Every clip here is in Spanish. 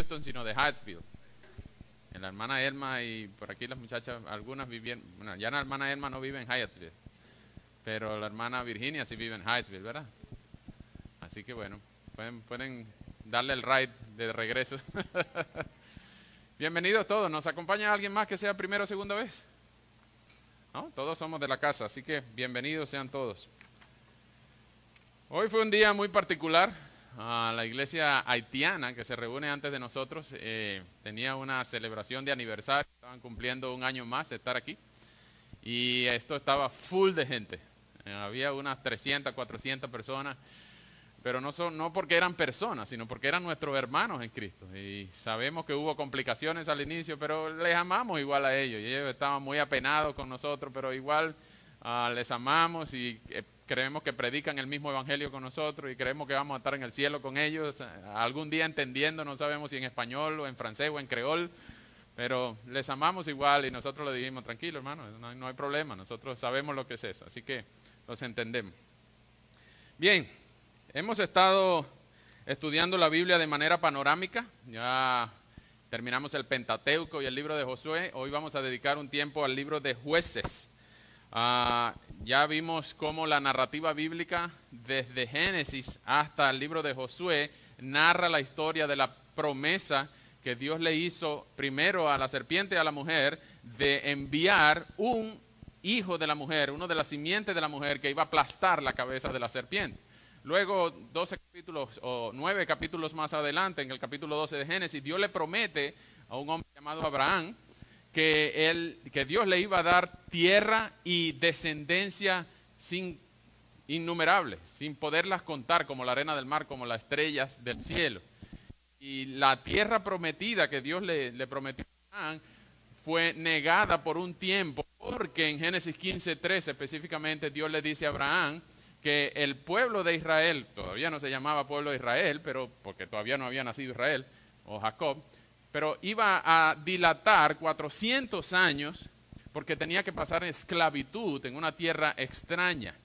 Houston, sino de Hyattsville. La hermana Elma y por aquí las muchachas, algunas vivían, bueno, ya la hermana Elma no vive en Hyattsville, pero la hermana Virginia sí vive en Hyattsville, ¿verdad? Así que bueno, pueden darle el ride de regreso. Bienvenidos todos. ¿Nos acompaña alguien más que sea primera o segunda vez? ¿No? Todos somos de la casa, así que bienvenidos sean todos. Hoy fue un día muy particular. La iglesia haitiana que se reúne antes de nosotros tenía una celebración de aniversario. Estaban cumpliendo un año más de estar aquí. Y esto estaba full de gente. Había unas 300, 400 personas. Pero no porque eran personas, sino porque eran nuestros hermanos en Cristo. Y sabemos que hubo complicaciones al inicio, pero les amamos igual a ellos. Y ellos estaban muy apenados con nosotros, pero igual les amamos y creemos que predican el mismo evangelio con nosotros y creemos que vamos a estar en el cielo con ellos. Algún día entendiendo, no sabemos si en español o en francés o en creol, pero les amamos igual y nosotros le dijimos, tranquilo hermano, no hay problema, nosotros sabemos lo que es eso, así que los entendemos. Bien. Hemos estado estudiando la Biblia de manera panorámica, ya terminamos el Pentateuco y el libro de Josué, hoy vamos a dedicar un tiempo al libro de Jueces. Ya vimos cómo la narrativa bíblica desde Génesis hasta el libro de Josué narra la historia de la promesa que Dios le hizo primero a la serpiente y a la mujer de enviar un hijo de la mujer, uno de la simiente de la mujer que iba a aplastar la cabeza de la serpiente. Luego, 12 capítulos o 9 capítulos más adelante, en el capítulo 12 de Génesis, Dios le promete a un hombre llamado Abraham que Dios le iba a dar tierra y descendencia innumerables, sin poderlas contar, como la arena del mar, como las estrellas del cielo. Y la tierra prometida que Dios le prometió a Abraham fue negada por un tiempo, porque en Génesis 15:13 específicamente Dios le dice a Abraham que el pueblo de Israel, todavía no se llamaba pueblo de Israel, pero porque todavía no había nacido Israel o Jacob, pero iba a dilatar 400 años porque tenía que pasar esclavitud en una tierra extraña.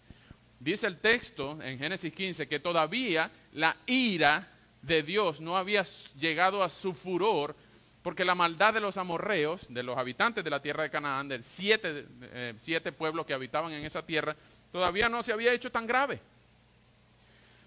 Dice el texto en Génesis 15 que todavía la ira de Dios no había llegado a su furor porque la maldad de los amorreos, de los habitantes de la tierra de Canaán, de siete pueblos que habitaban en esa tierra, todavía no se había hecho tan grave.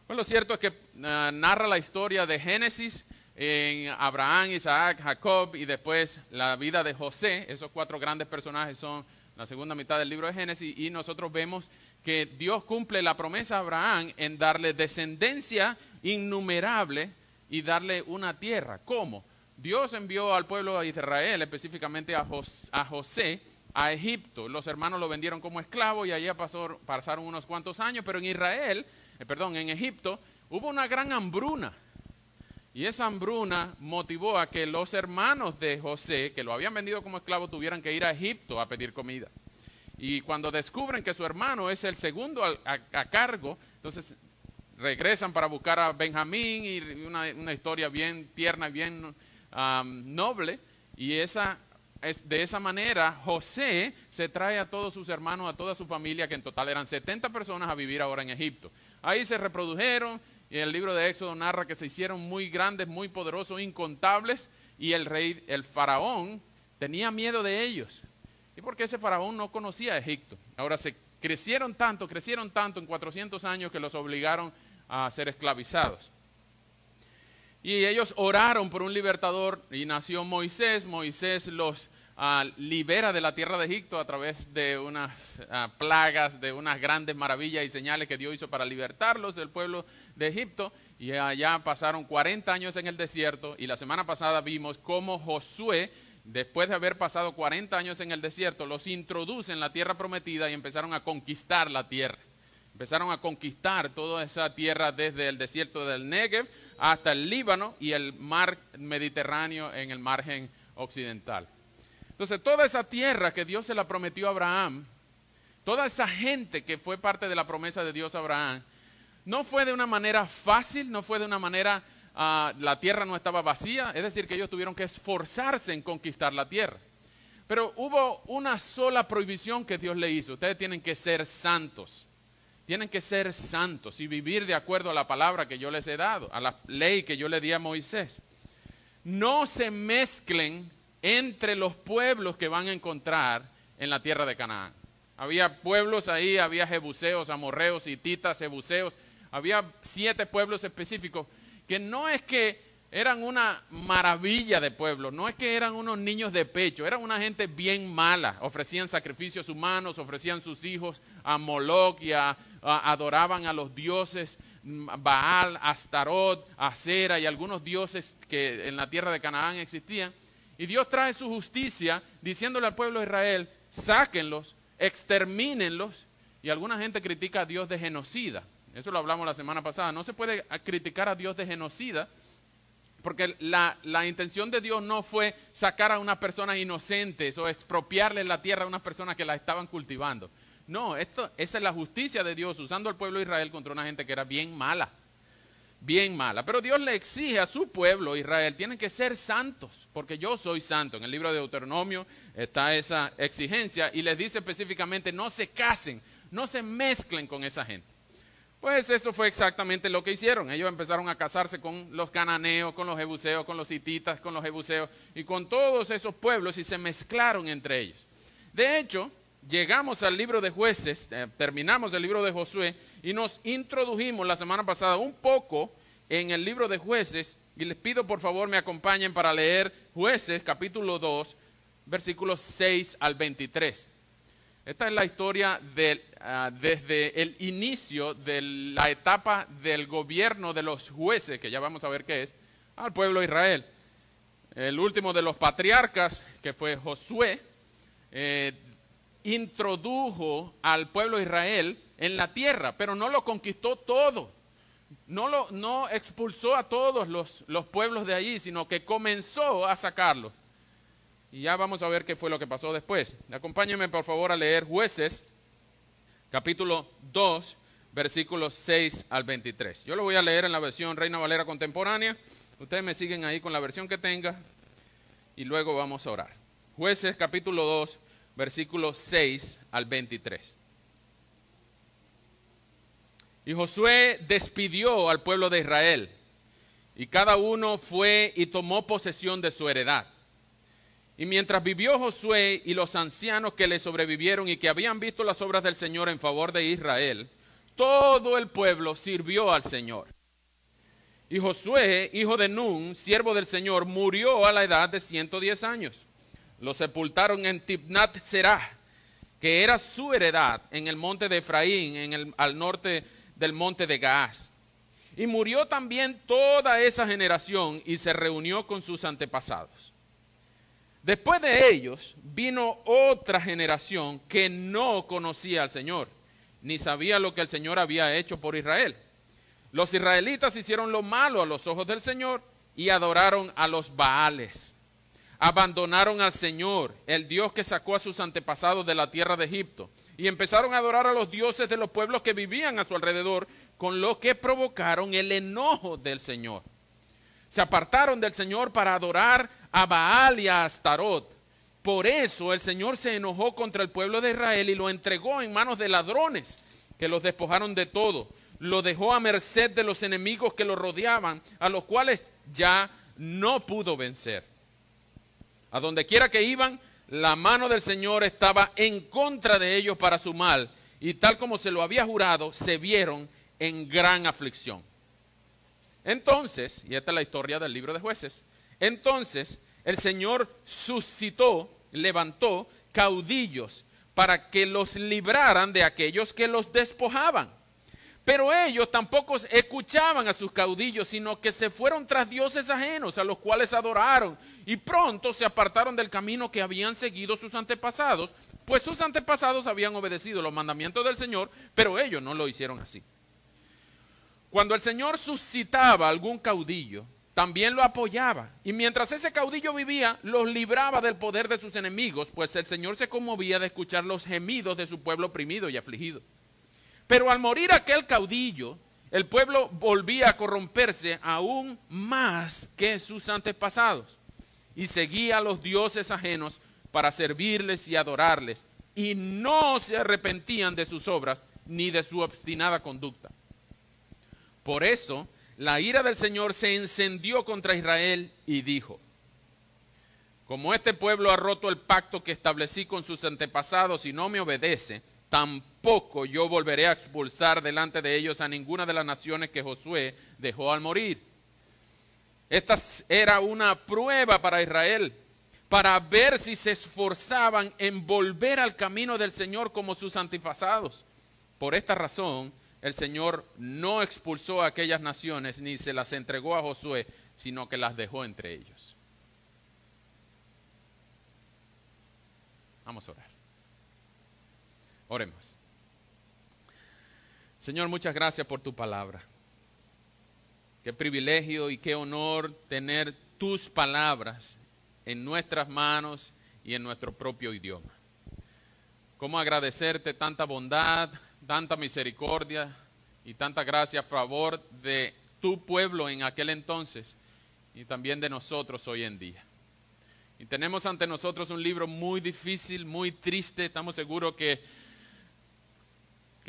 Bueno, lo cierto es que narra la historia de Génesis en Abraham, Isaac, Jacob y después la vida de José. Esos 4 grandes personajes son la segunda mitad del libro de Génesis y nosotros vemos que Dios cumple la promesa a Abraham en darle descendencia innumerable y darle una tierra. ¿Cómo? Dios envió al pueblo de Israel, específicamente a José, a Egipto. Los hermanos lo vendieron como esclavo y allá pasaron unos cuantos años, pero en Egipto hubo una gran hambruna. Y esa hambruna motivó a que los hermanos de José, que lo habían vendido como esclavo, tuvieran que ir a Egipto a pedir comida. Y cuando descubren que su hermano es el segundo a cargo, entonces regresan para buscar a Benjamín y una historia bien tierna, bien noble. Y de esa manera José se trae a todos sus hermanos, a toda su familia, que en total eran 70 personas, a vivir ahora en Egipto. Ahí se reprodujeron y el libro de Éxodo narra que se hicieron muy grandes, muy poderosos, incontables, y el faraón tenía miedo de ellos. Y porque ese faraón no conocía Egipto. Ahora crecieron tanto en 400 años que los obligaron a ser esclavizados. Y ellos oraron por un libertador y nació Moisés. Moisés los libera de la tierra de Egipto a través de unas plagas, de unas grandes maravillas y señales que Dios hizo para libertarlos del pueblo de Egipto. Y allá pasaron 40 años en el desierto y la semana pasada vimos cómo Josué, después de haber pasado 40 años en el desierto, los introduce en la tierra prometida y empezaron a conquistar la tierra. Empezaron a conquistar toda esa tierra desde el desierto del Negev hasta el Líbano y el mar Mediterráneo en el margen occidental. Entonces, toda esa tierra que Dios se la prometió a Abraham, toda esa gente que fue parte de la promesa de Dios a Abraham, no fue de una manera fácil, no fue de una manera, la tierra no estaba vacía, es decir, que ellos tuvieron que esforzarse en conquistar la tierra. Pero hubo una sola prohibición que Dios le hizo: ustedes tienen que ser santos. Tienen que ser santos y vivir de acuerdo a la palabra que yo les he dado, a la ley que yo le di a Moisés. no se mezclen entre los pueblos que van a encontrar en la tierra de Canaán. Había pueblos ahí, había jebuseos, amorreos, hititas, jebuseos. Había 7 pueblos específicos que no es que eran una maravilla de pueblos, no es que eran unos niños de pecho, eran una gente bien mala. Ofrecían sacrificios humanos, ofrecían sus hijos a Moloch y adoraban a los dioses Baal, Astarot, Acera y algunos dioses que en la tierra de Canaán existían. Y Dios trae su justicia diciéndole al pueblo de Israel, sáquenlos, extermínenlos. Y alguna gente critica a Dios de genocida. Eso lo hablamos la semana pasada. No se puede criticar a Dios de genocida porque la intención de Dios no fue sacar a unas personas inocentes o expropiarles la tierra a unas personas que la estaban cultivando. No, esa es la justicia de Dios usando al pueblo de Israel contra una gente que era bien mala. Bien mala. Pero Dios le exige a su pueblo, Israel, tienen que ser santos, porque yo soy santo. En el libro de Deuteronomio está esa exigencia y les dice específicamente, no se casen, no se mezclen con esa gente. Pues eso fue exactamente lo que hicieron. Ellos empezaron a casarse con los cananeos, con los jebuseos, con los hititas, con los jebuseos y con todos esos pueblos y se mezclaron entre ellos. De hecho, llegamos al libro de Jueces, terminamos el libro de Josué y nos introdujimos la semana pasada un poco en el libro de Jueces y les pido por favor me acompañen para leer Jueces capítulo 2, versículos 6 al 23. Esta es la historia desde el inicio de la etapa del gobierno de los jueces, que ya vamos a ver qué es, al pueblo de Israel. El último de los patriarcas, que fue Josué, introdujo al pueblo de Israel en la tierra, pero no lo conquistó todo. No expulsó a todos los pueblos de allí, sino que comenzó a sacarlos. Y ya vamos a ver qué fue lo que pasó después. Acompáñenme por favor a leer Jueces, capítulo 2, versículos 6 al 23. Yo lo voy a leer en la versión Reina Valera contemporánea. Ustedes me siguen ahí con la versión que tenga y luego vamos a orar. Jueces, capítulo 2, versículos 6 al 23. Y Josué despidió al pueblo de Israel, y cada uno fue y tomó posesión de su heredad. Y mientras vivió Josué y los ancianos que le sobrevivieron y que habían visto las obras del Señor en favor de Israel, todo el pueblo sirvió al Señor. Y Josué, hijo de Nun, siervo del Señor, murió a la edad de 110 años. Lo sepultaron en Timnat Serah, que era su heredad, en el monte de Efraín, al norte del monte de Gaás. Y murió también toda esa generación y se reunió con sus antepasados. Después de ellos vino otra generación que no conocía al Señor, ni sabía lo que el Señor había hecho por Israel. Los israelitas hicieron lo malo a los ojos del Señor y adoraron a los Baales. Abandonaron al Señor, el Dios que sacó a sus antepasados de la tierra de Egipto, y empezaron a adorar a los dioses de los pueblos que vivían a su alrededor, con lo que provocaron el enojo del Señor. Se apartaron del Señor para adorar a Baal y a Astarot. Por eso el Señor se enojó contra el pueblo de Israel y lo entregó en manos de ladrones que los despojaron de todo. Lo dejó a merced de los enemigos que lo rodeaban, a los cuales ya no pudo vencer. A donde quiera que iban, la mano del Señor estaba en contra de ellos para su mal, y tal como se lo había jurado, se vieron en gran aflicción. Entonces, y esta es la historia del libro de Jueces, entonces el Señor levantó caudillos para que los libraran de aquellos que los despojaban. Pero ellos tampoco escuchaban a sus caudillos, sino que se fueron tras dioses ajenos, a los cuales adoraron, y pronto se apartaron del camino que habían seguido sus antepasados, pues sus antepasados habían obedecido los mandamientos del Señor, pero ellos no lo hicieron así. Cuando el Señor suscitaba algún caudillo, también lo apoyaba, y mientras ese caudillo vivía, los libraba del poder de sus enemigos, pues el Señor se conmovía de escuchar los gemidos de su pueblo oprimido y afligido. Pero al morir aquel caudillo, el pueblo volvía a corromperse aún más que sus antepasados, y seguía a los dioses ajenos para servirles y adorarles, y no se arrepentían de sus obras ni de su obstinada conducta. Por eso la ira del Señor se encendió contra Israel y dijo: como este pueblo ha roto el pacto que establecí con sus antepasados y no me obedece, tampoco yo volveré a expulsar delante de ellos a ninguna de las naciones que Josué dejó al morir. Esta era una prueba para Israel, para ver si se esforzaban en volver al camino del Señor como sus antepasados. Por esta razón, el Señor no expulsó a aquellas naciones ni se las entregó a Josué, sino que las dejó entre ellos. Vamos a orar. Oremos. Señor, muchas gracias por tu palabra. Qué privilegio y qué honor tener tus palabras en nuestras manos y en nuestro propio idioma. Cómo agradecerte tanta bondad, tanta misericordia y tanta gracia a favor de tu pueblo en aquel entonces y también de nosotros hoy en día. Y tenemos ante nosotros un libro muy difícil, muy triste. Estamos seguros que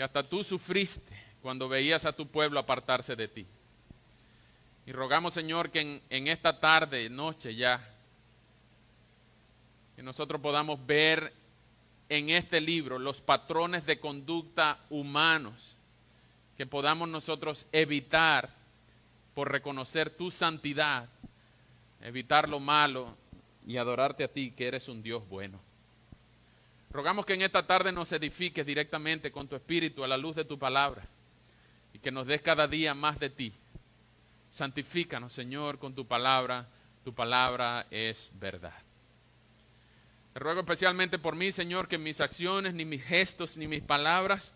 hasta tú sufriste cuando veías a tu pueblo apartarse de ti. Y rogamos, Señor, que en esta tarde, noche ya, que nosotros podamos ver en este libro los patrones de conducta humanos que podamos nosotros evitar por reconocer tu santidad, evitar lo malo y adorarte a ti, que eres un Dios bueno. Rogamos que en esta tarde nos edifiques directamente con tu Espíritu a la luz de tu palabra y que nos des cada día más de ti. Santifícanos, Señor, con tu palabra es verdad. Te ruego especialmente por mí, Señor, que mis acciones, ni mis gestos, ni mis palabras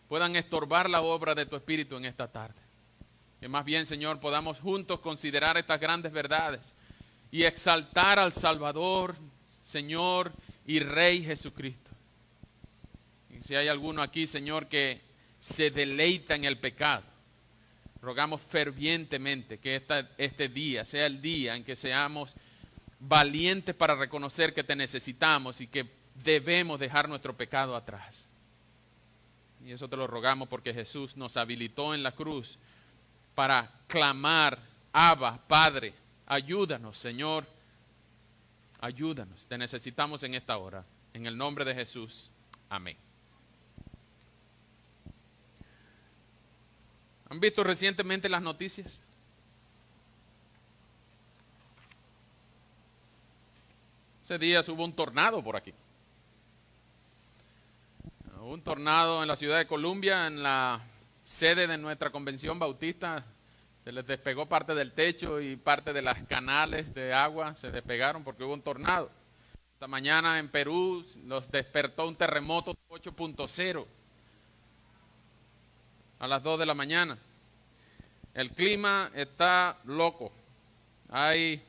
puedan estorbar la obra de tu Espíritu en esta tarde. Que más bien, Señor, podamos juntos considerar estas grandes verdades y exaltar al Salvador, Señor y Rey Jesucristo. Y si hay alguno aquí, Señor, que se deleita en el pecado, rogamos fervientemente que este día sea el día en que seamos valientes para reconocer que te necesitamos y que debemos dejar nuestro pecado atrás. Y eso te lo rogamos porque Jesús nos habilitó en la cruz para clamar: Abba, Padre, ayúdanos, Señor, ayúdanos. Te necesitamos en esta hora. En el nombre de Jesús. Amén. ¿Han visto recientemente las noticias? Hace días hubo un tornado por aquí. Hubo un tornado en la ciudad de Columbia, en la sede de nuestra convención bautista. Se les despegó parte del techo y parte de las canales de agua se despegaron porque hubo un tornado. Esta mañana en Perú los despertó un terremoto 8.0 a las 2 de la mañana. El clima está loco. Hay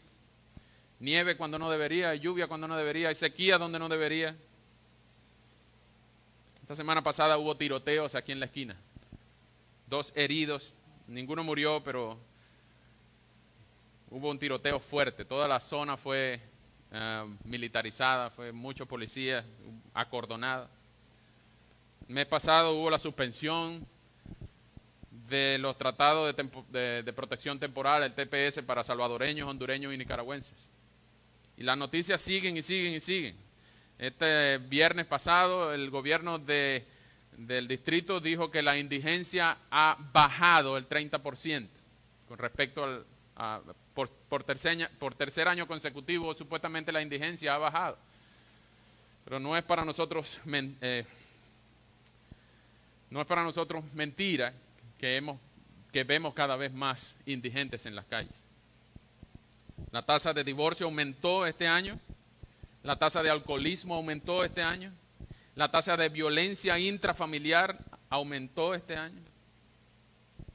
nieve cuando no debería, hay lluvia cuando no debería, hay sequía donde no debería. Esta semana pasada hubo tiroteos aquí en la esquina. 2 heridos, ninguno murió, pero hubo un tiroteo fuerte. Toda la zona fue militarizada, fue muchos policías, acordonada. El mes pasado hubo la suspensión de los tratados de protección temporal, el TPS, para salvadoreños, hondureños y nicaragüenses. Y las noticias siguen y siguen y siguen. Este viernes pasado el gobierno del distrito dijo que la indigencia ha bajado el 30% con respecto por tercer año consecutivo. Supuestamente la indigencia ha bajado. Pero no es para nosotros mentira que vemos cada vez más indigentes en las calles. La tasa de divorcio aumentó este año, la tasa de alcoholismo aumentó este año, la tasa de violencia intrafamiliar aumentó este año,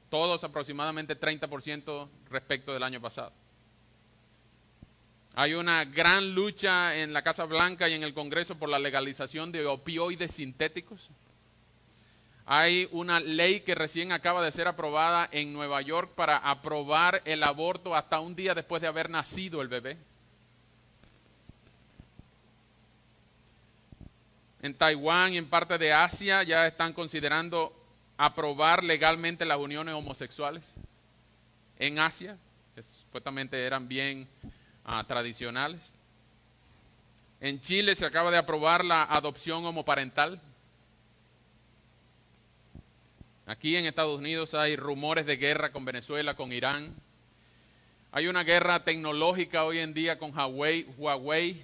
todos aproximadamente 30% respecto del año pasado. Hay una gran lucha en la Casa Blanca y en el Congreso por la legalización de opioides sintéticos. Hay una ley que recién acaba de ser aprobada en Nueva York para aprobar el aborto hasta un día después de haber nacido el bebé. En Taiwán y en parte de Asia ya están considerando aprobar legalmente las uniones homosexuales. en Asia, que supuestamente eran bien tradicionales. En Chile se acaba de aprobar la adopción homoparental. Aquí en Estados Unidos hay rumores de guerra con Venezuela, con Irán. Hay una guerra tecnológica hoy en día con Huawei.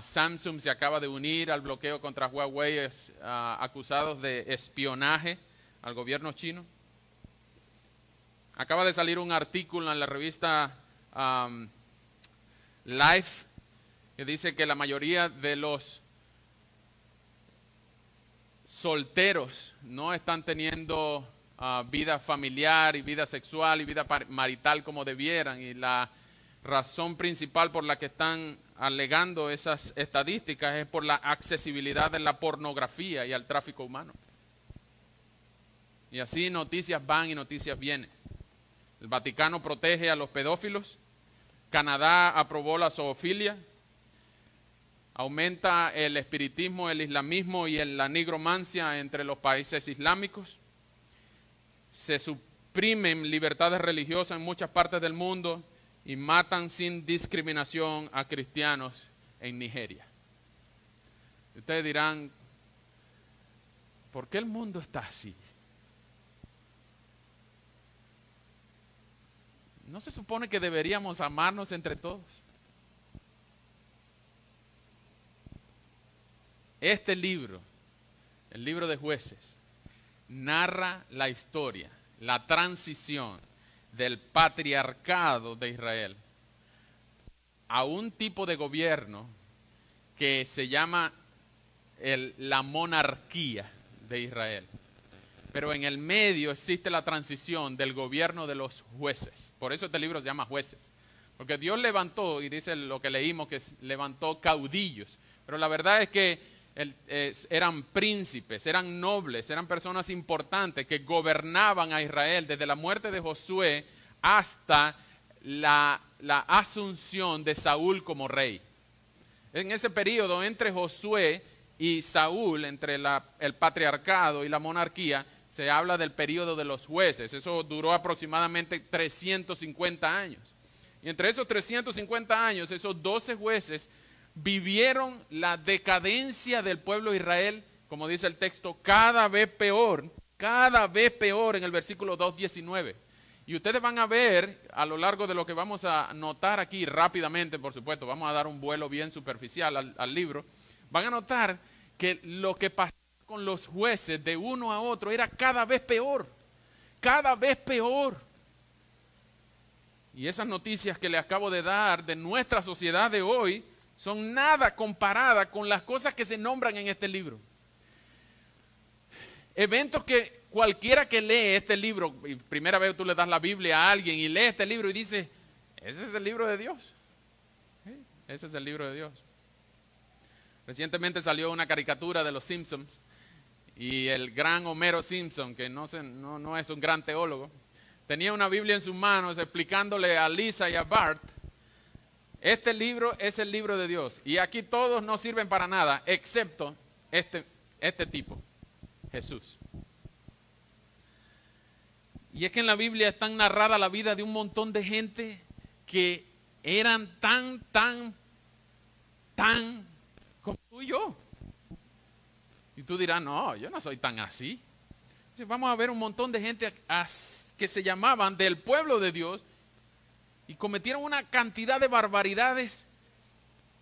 Samsung se acaba de unir al bloqueo contra Huawei, acusados de espionaje al gobierno chino. Acaba de salir un artículo en la revista Life que dice que la mayoría de los solteros no están teniendo vida familiar y vida sexual y vida marital como debieran, y la razón principal por la que están alegando esas estadísticas es por la accesibilidad de la pornografía y al tráfico humano. Y así noticias van y noticias vienen. El Vaticano protege a los pedófilos. Canadá aprobó la zoofilia. Aumenta el espiritismo, el islamismo y la nigromancia entre los países islámicos. Se suprimen libertades religiosas en muchas partes del mundo y matan sin discriminación a cristianos en Nigeria. Ustedes dirán, ¿por qué el mundo está así? ¿No se supone que deberíamos amarnos entre todos? Este libro, el libro de Jueces, narra la historia, la transición del patriarcado de Israel a un tipo de gobierno que se llama la monarquía de Israel. Pero en el medio existe la transición del gobierno de los jueces. Por eso este libro se llama Jueces. Porque Dios levantó, y dice lo que leímos, que levantó caudillos. Pero la verdad es que eran príncipes, eran nobles, eran personas importantes que gobernaban a Israel desde la muerte de Josué hasta la asunción de Saúl como rey. En ese periodo entre Josué y Saúl, entre el patriarcado y la monarquía, se habla del periodo de los jueces. Eso duró aproximadamente 350 años. Y entre esos 350 años, esos 12 jueces vivieron la decadencia del pueblo de Israel, como dice el texto, cada vez peor en el versículo 2:19. Y ustedes van a ver a lo largo de lo que vamos a notar aquí rápidamente, por supuesto, vamos a dar un vuelo bien superficial al libro, van a notar que lo que pasó con los jueces de uno a otro era cada vez peor, cada vez peor. Y esas noticias que le acabo de dar de nuestra sociedad de hoy son nada comparadas con las cosas que se nombran en este libro. Eventos que cualquiera que lee este libro, y primera vez tú le das la Biblia a alguien y lee este libro y dice, ese es el libro de Dios. Ese es el libro de Dios. Recientemente salió una caricatura de los Simpsons y el gran Homero Simpson, que no es un gran teólogo, tenía una Biblia en sus manos explicándole a Lisa y a Bart, este libro es el libro de Dios y aquí todos no sirven para nada excepto este tipo, Jesús. Y es que en la Biblia está narrada la vida de un montón de gente que eran tan como tú y yo. Y tú dirás, no, yo no soy tan así. Entonces vamos a ver un montón de gente que se llamaban del pueblo de Dios y cometieron una cantidad de barbaridades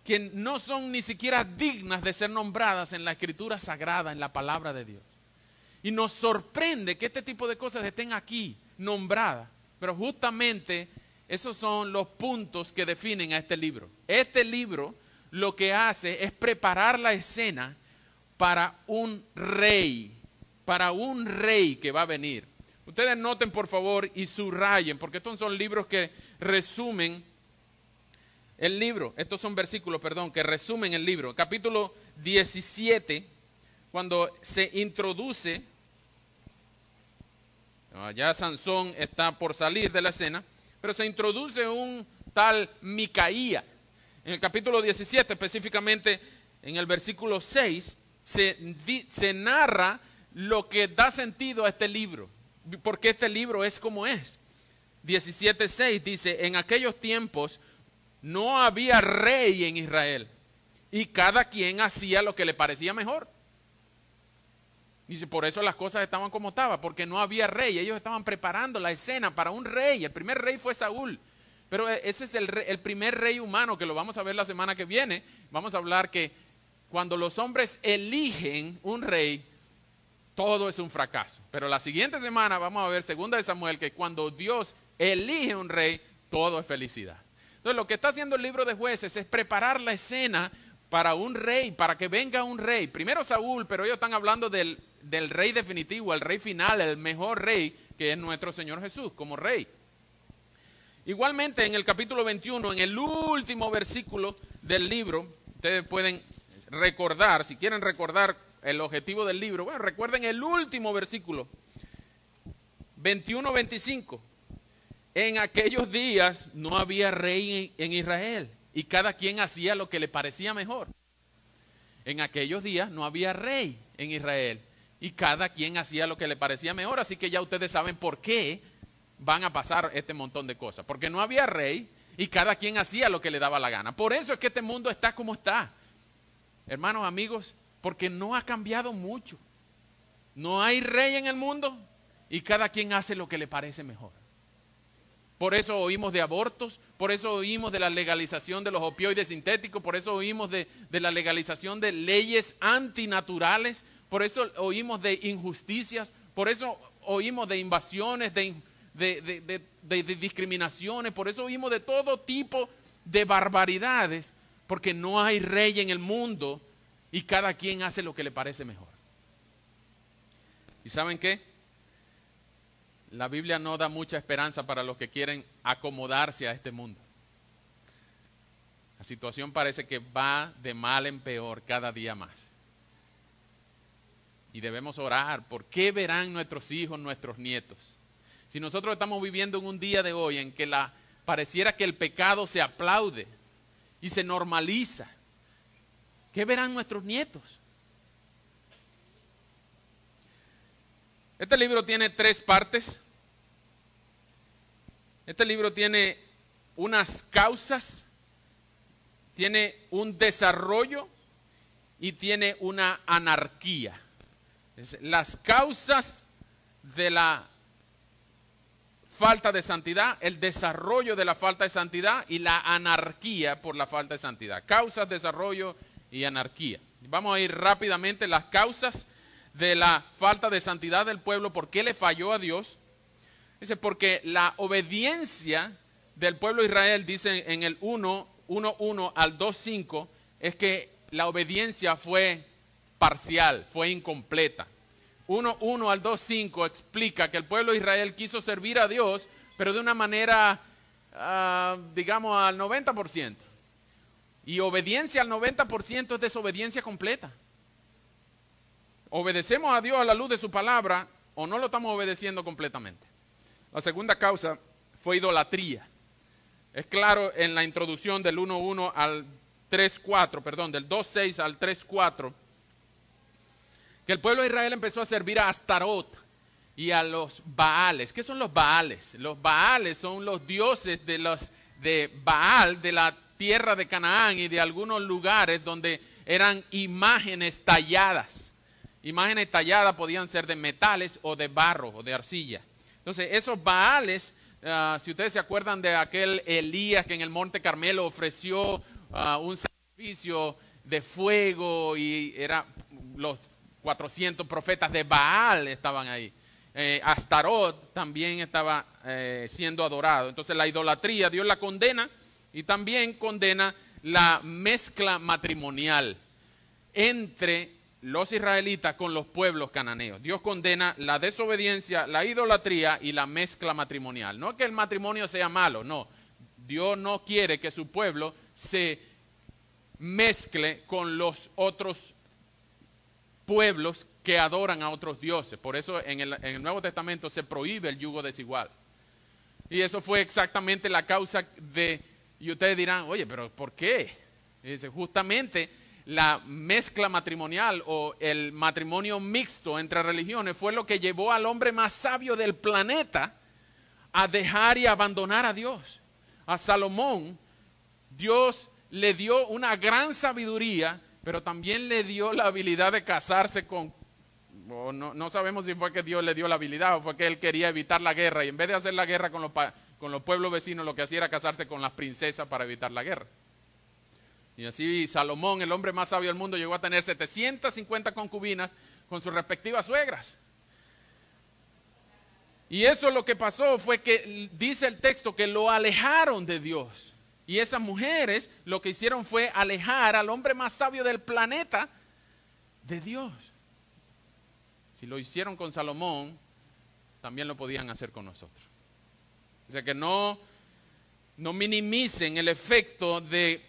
que no son ni siquiera dignas de ser nombradas en la Escritura Sagrada, en la palabra de Dios. Y nos sorprende que este tipo de cosas estén aquí nombradas, pero justamente esos son los puntos que definen a este libro. Este libro lo que hace es preparar la escena para un rey que va a venir. Ustedes noten por favor y subrayen, porque estos son libros que resumen el libro. Estos son versículos, que resumen el libro. Capítulo 17, cuando se introduce, ya Sansón está por salir de la escena, pero se introduce un tal Micaía. En el capítulo 17, específicamente en el versículo 6, se narra lo que da sentido a este libro, porque este libro es como es. 17:6 dice, en aquellos tiempos no había rey en Israel y cada quien hacía lo que le parecía mejor. Dice, por eso las cosas estaban como estaban, porque no había rey. Ellos estaban preparando la escena para un rey. El primer rey fue Saúl. Pero ese es el primer rey humano, que lo vamos a ver la semana que viene. Vamos a hablar que cuando los hombres eligen un rey, todo es un fracaso. Pero la siguiente semana vamos a ver 2 de Samuel, que cuando Dios elige un rey, todo es felicidad. Entonces lo que está haciendo el libro de Jueces es preparar la escena para un rey, para que venga un rey. Primero Saúl, pero ellos están hablando del rey definitivo, el rey final, el mejor rey, que es nuestro Señor Jesús como rey. Igualmente en el capítulo 21, en el último versículo del libro, ustedes pueden recordar, si quieren recordar el objetivo del libro, bueno, recuerden el último versículo, 21-25. En aquellos días no había rey en Israel y cada quien hacía lo que le parecía mejor. En aquellos días no había rey en Israel y cada quien hacía lo que le parecía mejor, así que ya ustedes saben por qué van a pasar este montón de cosas, porque no había rey y cada quien hacía lo que le daba la gana. Por eso es que este mundo está como está, hermanos, amigos, porque no ha cambiado mucho. No hay rey en el mundo y cada quien hace lo que le parece mejor. Por eso oímos de abortos, por eso oímos de la legalización de los opioides sintéticos, por eso oímos de la legalización de leyes antinaturales, por eso oímos de injusticias, por eso oímos de invasiones, de discriminaciones, por eso oímos de todo tipo de barbaridades, porque no hay rey en el mundo y cada quien hace lo que le parece mejor. ¿Y saben qué? La Biblia no da mucha esperanza para los que quieren acomodarse a este mundo. La situación parece que va de mal en peor cada día más. Y debemos orar por qué verán nuestros hijos, nuestros nietos. Si nosotros estamos viviendo en un día de hoy en que pareciera que el pecado se aplaude y se normaliza, ¿qué verán nuestros nietos? Este libro tiene 3 partes. Este libro tiene unas causas, tiene un desarrollo y tiene una anarquía. Las causas de la falta de santidad, el desarrollo de la falta de santidad y la anarquía por la falta de santidad. Causas, desarrollo y anarquía. Vamos a ir rápidamente las causas de la falta de santidad del pueblo. ¿Por qué le falló a Dios? Dice, porque la obediencia del pueblo de Israel, dice en el 1:1 al 2:5, es que la obediencia fue parcial, fue incompleta. 1:1 al 2:5 explica que el pueblo de Israel quiso servir a Dios, pero de una manera, digamos, al 90%. Y obediencia al 90% es desobediencia completa. ¿Obedecemos a Dios a la luz de su palabra o no lo estamos obedeciendo completamente? La segunda causa fue idolatría. Es claro en la introducción del 1:1 al 3:4, perdón, del 2:6 al 3:4, que el pueblo de Israel empezó a servir a Astarot y a los Baales. ¿Qué son los Baales? Los Baales son los dioses de Baal, de la tierra de Canaán y de algunos lugares donde eran imágenes talladas. Imágenes talladas podían ser de metales o de barro o de arcilla. Entonces, esos Baales, si ustedes se acuerdan de aquel Elías que en el Monte Carmelo ofreció un sacrificio de fuego y los 400 profetas de Baal estaban ahí. Astarot también estaba siendo adorado. Entonces, la idolatría Dios la condena y también condena la mezcla matrimonial entre los israelitas con los pueblos cananeos. Dios condena la desobediencia, la idolatría y la mezcla matrimonial. No que el matrimonio sea malo, no. Dios no quiere que su pueblo se mezcle con los otros pueblos que adoran a otros dioses. Por eso en el Nuevo Testamento se prohíbe el yugo desigual. Y eso fue exactamente la causa y ustedes dirán, oye, pero ¿por qué? Y dice, justamente la mezcla matrimonial o el matrimonio mixto entre religiones fue lo que llevó al hombre más sabio del planeta a dejar y abandonar a Dios. A Salomón, Dios le dio una gran sabiduría, pero también le dio la habilidad de casarse con, no sabemos si fue que Dios le dio la habilidad o fue que él quería evitar la guerra, y en vez de hacer la guerra con los pueblos vecinos, lo que hacía era casarse con las princesas para evitar la guerra. Y así Salomón, el hombre más sabio del mundo, llegó a tener 750 concubinas con sus respectivas suegras. Y eso lo que pasó fue que, dice el texto, que lo alejaron de Dios. Y esas mujeres lo que hicieron fue alejar al hombre más sabio del planeta de Dios. Si lo hicieron con Salomón, también lo podían hacer con nosotros. O sea que no minimicen el efecto de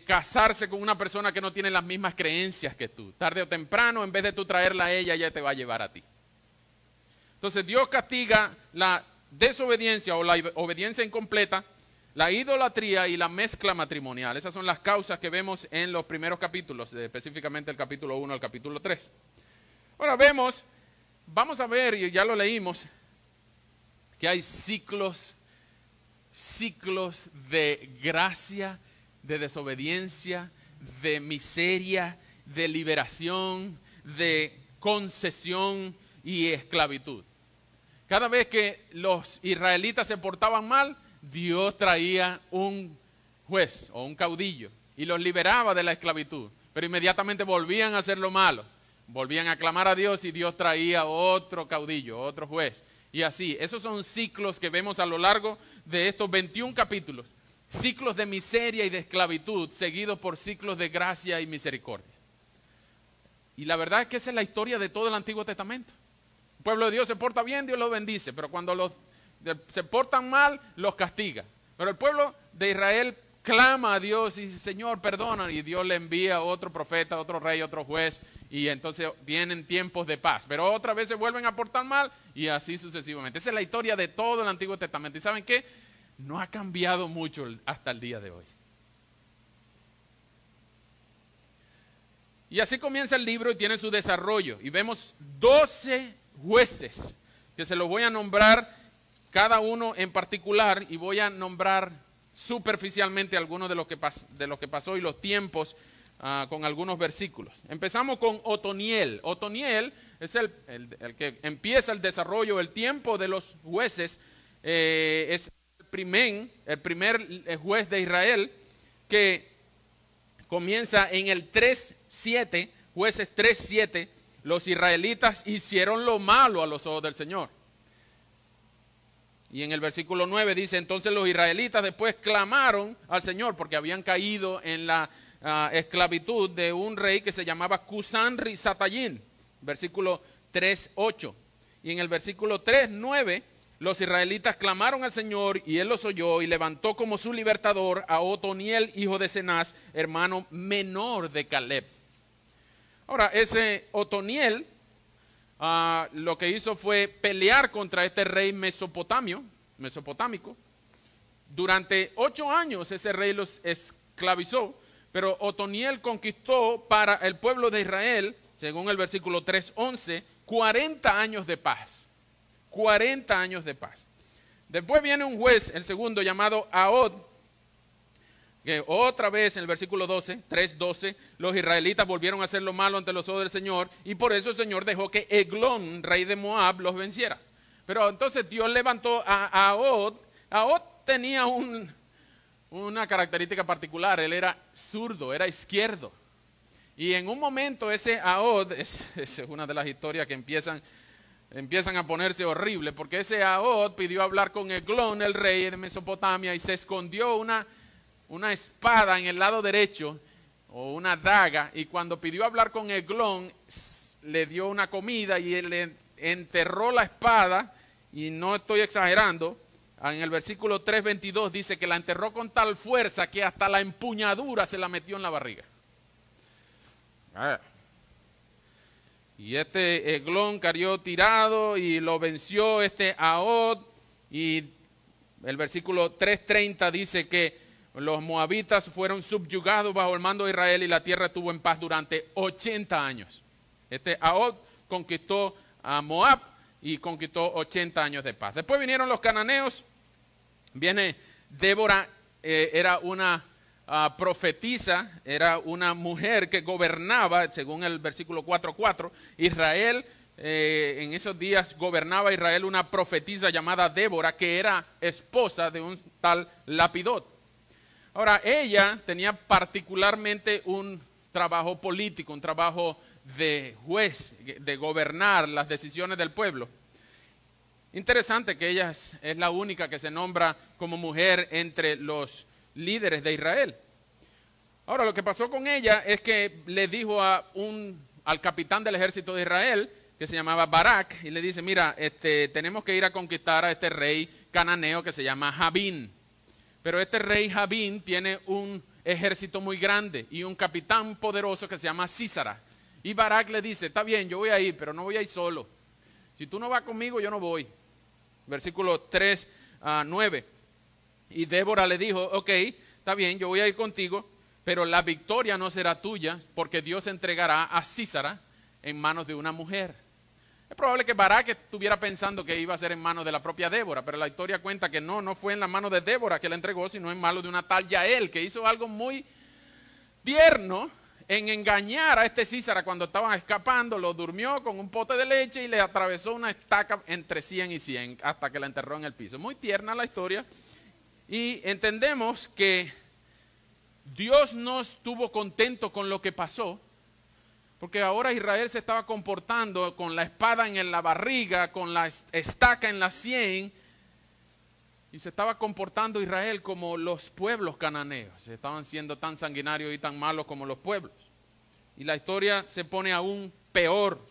casarse con una persona que no tiene las mismas creencias que tú. Tarde o temprano, en vez de tú traerla a ella, ella te va a llevar a ti. Entonces Dios castiga la desobediencia o la obediencia incompleta, la idolatría y la mezcla matrimonial. Esas son las causas que vemos en los primeros capítulos, específicamente el capítulo 1 al capítulo 3. Ahora vamos a ver, y ya lo leímos, que hay ciclos de gracia, de desobediencia, de miseria, de liberación, de concesión y esclavitud. Cada vez que los israelitas se portaban mal, Dios traía un juez o un caudillo y los liberaba de la esclavitud, pero inmediatamente volvían a hacer lo malo, volvían a clamar a Dios y Dios traía otro caudillo, otro juez. Y así, esos son ciclos que vemos a lo largo de estos 21 capítulos, ciclos de miseria y de esclavitud, seguidos por ciclos de gracia y misericordia. Y la verdad es que esa es la historia de todo el Antiguo Testamento. El pueblo de Dios se porta bien, Dios los bendice, pero cuando se portan mal, los castiga. Pero el pueblo de Israel clama a Dios y dice, Señor, perdona, y Dios le envía otro profeta, otro rey, otro juez, y entonces vienen tiempos de paz. Pero otra vez se vuelven a portar mal y así sucesivamente. Esa es la historia de todo el Antiguo Testamento. ¿Y saben qué? No ha cambiado mucho hasta el día de hoy. Y así comienza el libro y tiene su desarrollo. Y vemos 12 jueces, que se los voy a nombrar cada uno en particular, y voy a nombrar superficialmente algunos de lo que pasó y los tiempos con algunos versículos. Empezamos con Otoniel. Otoniel es el que empieza el desarrollo, el tiempo de los jueces. Es el primer juez de Israel, que comienza en el 3:7, jueces 3:7. Los israelitas hicieron lo malo a los ojos del Señor. Y en el versículo 9 dice, entonces los israelitas después clamaron al Señor porque habían caído en la esclavitud de un rey que se llamaba Cusán-Risatayín. Versículo 3:8. Y en el versículo 3:9, los israelitas clamaron al Señor y Él los oyó y levantó como su libertador a Otoniel, hijo de Cenaz, hermano menor de Caleb. Ahora, ese Otoniel lo que hizo fue pelear contra este rey mesopotámico. Durante 8 años ese rey los esclavizó, pero Otoniel conquistó para el pueblo de Israel, según el versículo 3:11, 40 años de paz. 40 años de paz. Después viene un juez, el segundo, llamado Ahod, que otra vez en el versículo 3:12, los israelitas volvieron a hacer lo malo ante los ojos del Señor, y por eso el Señor dejó que Eglón, rey de Moab, los venciera. Pero entonces Dios levantó a Ahod. Ahod tenía una característica particular, él era zurdo, era izquierdo. Y en un momento ese Ahod, es una de las historias que empiezan a ponerse horribles, porque ese Ahod pidió hablar con Eglón, el rey de Mesopotamia, y se escondió una espada en el lado derecho, o una daga, y cuando pidió hablar con Eglón, le dio una comida y él le enterró la espada, y no estoy exagerando, en el versículo 3:22 dice que la enterró con tal fuerza que hasta la empuñadura se la metió en la barriga. Y este Eglón cayó tirado y lo venció Ahod, y el versículo 3:30 dice que los moabitas fueron subyugados bajo el mando de Israel y la tierra estuvo en paz durante 80 años. Ahod conquistó a Moab y conquistó 80 años de paz. Después vinieron los cananeos, viene Débora, era una profetisa, era una mujer que gobernaba, según el versículo 4:4, Israel. En esos días gobernaba Israel una profetisa llamada Débora, que era esposa de un tal Lapidot. Ahora, ella tenía particularmente un trabajo político, un trabajo de juez, de gobernar las decisiones del pueblo. Interesante que ella es la única que se nombra como mujer entre los líderes de Israel. Ahora, lo que pasó con ella es que le dijo al capitán del ejército de Israel, que se llamaba Barak, y le dice, mira, tenemos que ir a conquistar a este rey cananeo que se llama Jabín. Pero este rey Jabín tiene un ejército muy grande y un capitán poderoso que se llama Sísara. Y Barak le dice, está bien, yo voy a ir, pero no voy a ir solo. Si tú no vas conmigo, yo no voy. Versículo 3:9. Y Débora le dijo, ok, está bien, yo voy a ir contigo, pero la victoria no será tuya, porque Dios entregará a Sísara en manos de una mujer. Es probable que Barak estuviera pensando que iba a ser en manos de la propia Débora, pero la historia cuenta que no fue en la mano de Débora que la entregó, sino en manos de una tal Yael, que hizo algo muy tierno en engañar a este Sísara cuando estaban escapando. Lo durmió con un pote de leche y le atravesó una estaca entre 100 y 100 hasta que la enterró en el piso. Muy tierna la historia, y entendemos que Dios no estuvo contento con lo que pasó, porque ahora Israel se estaba comportando con la espada en la barriga, con la estaca en la sien, y se estaba comportando Israel como los pueblos cananeos. Estaban siendo tan sanguinarios y tan malos como los pueblos. Y la historia se pone aún peor.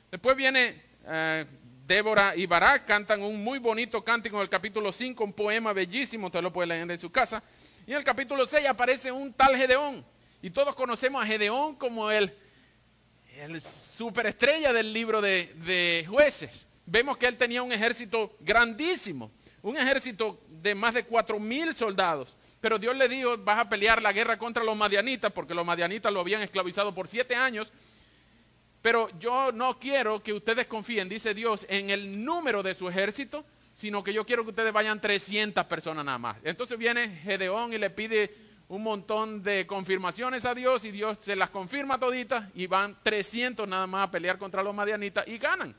Después viene Débora y Barak, cantan un muy bonito cántico en el capítulo 5, un poema bellísimo, usted lo puede leer en su casa. Y en el capítulo 6 aparece un tal Gedeón. Y todos conocemos a Gedeón como el superestrella del libro de Jueces. Vemos que él tenía un ejército grandísimo, un ejército de más de 4,000 soldados. Pero Dios le dijo, vas a pelear la guerra contra los madianitas, porque los madianitas lo habían esclavizado por 7 años. Pero yo no quiero que ustedes confíen, dice Dios, en el número de su ejército, sino que yo quiero que ustedes vayan 300 personas nada más. Entonces viene Gedeón y le pide un montón de confirmaciones a Dios, y Dios se las confirma toditas, y van 300 nada más a pelear contra los madianitas y ganan.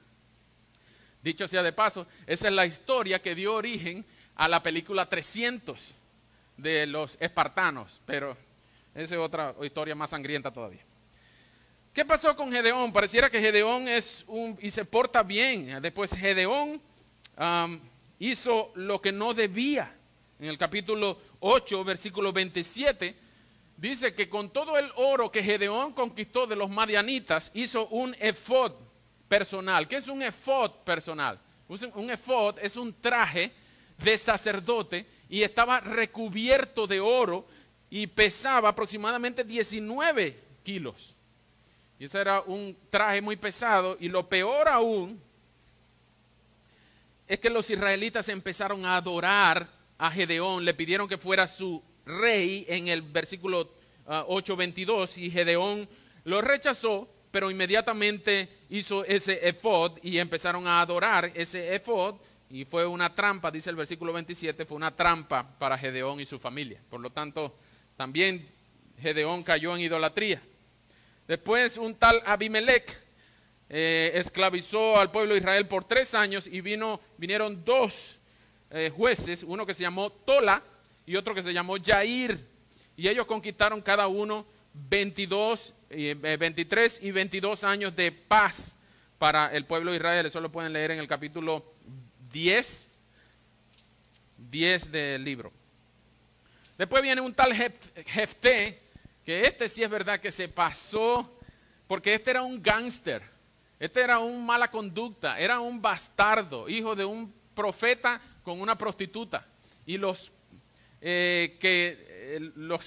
Dicho sea de paso, esa es la historia que dio origen a la película 300 de los espartanos, pero esa es otra historia más sangrienta todavía. ¿Qué pasó con Gedeón? Pareciera que Gedeón y se porta bien. Después Gedeón hizo lo que no debía. En el capítulo 8, versículo 27, dice que con todo el oro que Gedeón conquistó de los madianitas, hizo un efod personal. ¿Qué es un efod personal? Un efod es un traje de sacerdote y estaba recubierto de oro y pesaba aproximadamente 19 kilos. Y ese era un traje muy pesado, y lo peor aún es que los israelitas empezaron a adorar a Gedeón, le pidieron que fuera su rey en el versículo 8:22, y Gedeón lo rechazó, pero inmediatamente hizo ese efod y empezaron a adorar ese efod, y fue una trampa, dice el versículo 27, fue una trampa para Gedeón y su familia. Por lo tanto, también Gedeón cayó en idolatría. Después un tal Abimelech esclavizó al pueblo de Israel por 3 años, y vinieron 2 jueces, uno que se llamó Tola y otro que se llamó Yair, y ellos conquistaron cada uno 23 y 22 años de paz para el pueblo de Israel. Eso lo pueden leer en el capítulo 10 del libro. Después viene un tal Jefté, que sí es verdad que se pasó, porque este era un gángster, este era un mala conducta, era un bastardo, hijo de un profeta con una prostituta. Y los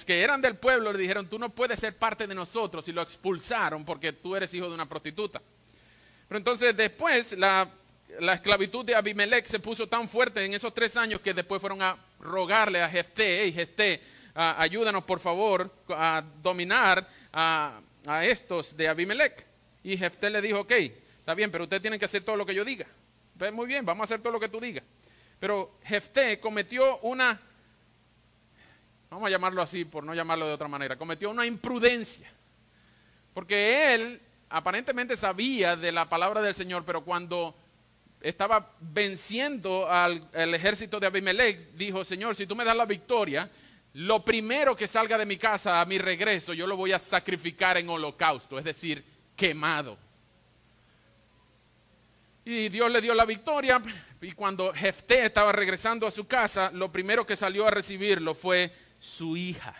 que eran del pueblo le dijeron, tú no puedes ser parte de nosotros, y lo expulsaron porque tú eres hijo de una prostituta. Pero entonces después la esclavitud de Abimelech se puso tan fuerte en esos 3 años que después fueron a rogarle a Jefté, hey Jefté, ayúdanos por favor a dominar a estos de Abimelech. Y Jefté le dijo, ok, Está bien, pero ustedes tienen que hacer todo lo que yo diga. Pues muy bien, vamos a hacer todo lo que tú digas. Pero Jefté cometió una, vamos a llamarlo así por no llamarlo de otra manera, cometió una imprudencia. Porque él aparentemente sabía de la palabra del Señor, pero cuando estaba venciendo al ejército de Abimelech, dijo: Señor, si tú me das la victoria, lo primero que salga de mi casa a mi regreso, yo lo voy a sacrificar en holocausto, es decir, quemado. Y Dios le dio la victoria, y cuando Jefté estaba regresando a su casa, lo primero que salió a recibirlo fue su hija.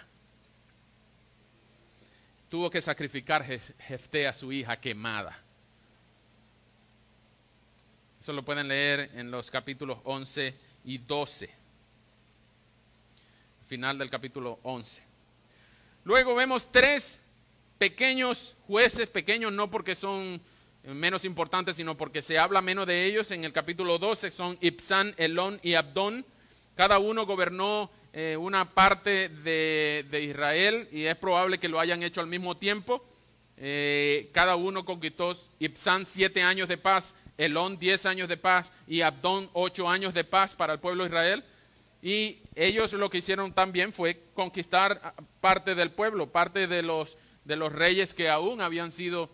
Tuvo que sacrificar Jefté a su hija quemada. Eso lo pueden leer en los capítulos 11 y 12. Final del capítulo 11. Luego vemos 3 pequeños jueces, pequeños no porque son menos importantes, sino porque se habla menos de ellos. En el capítulo 12 son Ibzán, Elón y Abdón. Cada uno gobernó una parte de Israel, y es probable que lo hayan hecho al mismo tiempo. Cada uno conquistó: Ibzán 7 años de paz, Elón 10 años de paz y Abdón 8 años de paz para el pueblo de Israel. Y ellos lo que hicieron también fue conquistar parte del pueblo, parte de los reyes que aún habían sido